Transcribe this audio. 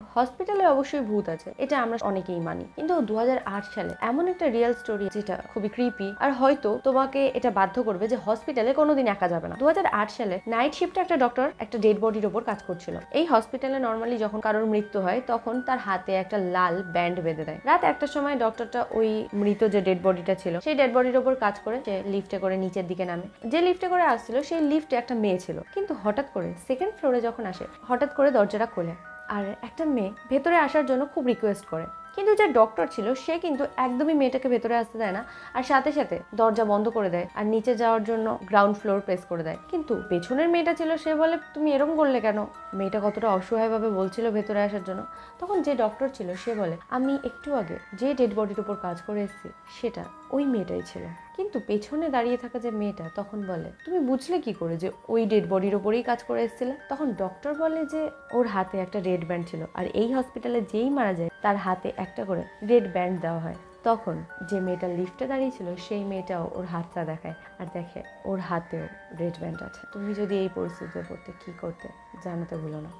হসপিটালে অবশ্যই ভূত আছে, এটা আমরা অনেকেই মানি, কিন্তু 2008 সালে এমন একটা রিয়েল স্টোরি যেটা খুবই ক্রিপি আর হয়তো তোমাকে এটা বাধ্য করবে যে হসপিটালে কোনোদিন একা যাবে না। 2008 সালে নাইট শিফটে একটা ডক্টর একটা ডেড বডির ওপর কাজ করছিল। এই হসপিটালে নর্মালি যখন কারোর মৃত্যু হয় তখন তার হাতে একটা লাল ব্যান্ড বেঁধে দেয়। রাত 1টার সময় ডক্টরটা ওই মৃত যে ডেড বডিটা ছিল সেই ডেড বডির ওপর কাজ করে সে লিফটে করে নিচের দিকে নামে। যে লিফটে করে আসছিল সেই লিফটে একটা মেয়ে ছিল, কিন্তু হঠাৎ করে সেকেন্ড ফ্লোরে যখন আসে হঠাৎ করে দরজাটা খোলে আর একটা মেয়ে ভেতরে আসার জন্য খুব রিকোয়েস্ট করে, কিন্তু যে ডক্টর ছিল সে কিন্তু একদমই মেয়েটাকে ভেতরে আসতে দেয় না আর সাথে সাথে দরজা বন্ধ করে দেয় আর নিচে যাওয়ার জন্য গ্রাউন্ড ফ্লোর প্রেস করে দেয়। কিন্তু পেছনের মেয়েটা ছিল সে বলে তুমি এরকম করলে কেন? মেয়েটা কতটা অসহায়ভাবে বলছিল ভেতরে আসার জন্য। তখন যে ডক্টর ছিল সে বলে আমি একটু আগে যে ডেড বডির উপর কাজ করে এসেছি সেটা ওই মেয়েটাই ছিল। কিন্তু পেছনে দাঁড়িয়ে থাকা যে মেয়েটা তখন বলে তুমি বুঝলে কি করে যে ওই ডেড বডির ওপরেই কাজ করে এসেছিলে? তখন ডক্টর বলে যে ওর হাতে একটা রেড ব্যান্ড ছিল আর এই হসপিটালে যেই মারা যায় তার হাতে একটা করে রেড ব্যান্ড দেওয়া হয়। তখন যে মেয়েটা লিফটে দাঁড়িয়ে ছিল সেই মেয়েটাও ওর হাতটা দেখায় আর দেখে ওর হাতেও রেড ব্যান্ড আছে। তুমি যদি এই পরিস্থিতিতে পড়তে কি করতে জানাতে ভুলো না।